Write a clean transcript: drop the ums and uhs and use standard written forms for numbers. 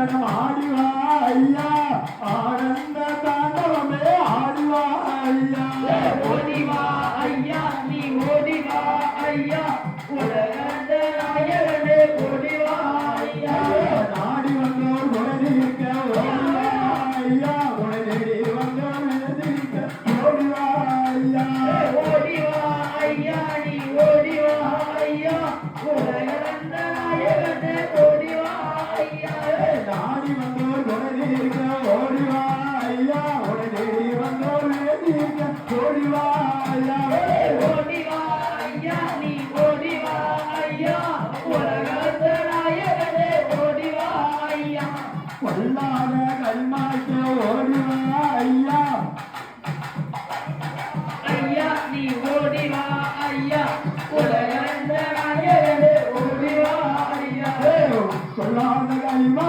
ஆனந்தம் ஆடிவா ஐயா ஆனந்த தாண்டவமே ஆடிவா ஐயா ஓடிவா ஐயா நீ ஓடிவா ஐயா உலகந்த நாயகனே ஓடிவா ஐயா நாடி வந்தோர் குணதிருக்க ஓடிவா ஐயா குணதேடி வந்தோர் நினைந்திருக்க ஓடிவா ஐயா ஓடிவா ஐயா நீ ஓடிவா ஐயா உலகந்த நாயகனே ஓடிவா ஐயா நாடி வந்தோர் குணதிருக்க ஓடிவா ஐயா குணதேடி வந்தோர் நினைந்திருக்க ஓடிவா ஐயா ஓடிவா ஐயா நீ ஓடிவா ஐயா உலகந்த நாயகனே ஓடிவா ஐயா கொல்லாத கல்மாய்க்கு ஓடிவா ஐயா ஐயா நீ ஓடிவா ஐயா உலகந்த நாயகனே ஓடிவா ஐயா சொல்லாத கல்மா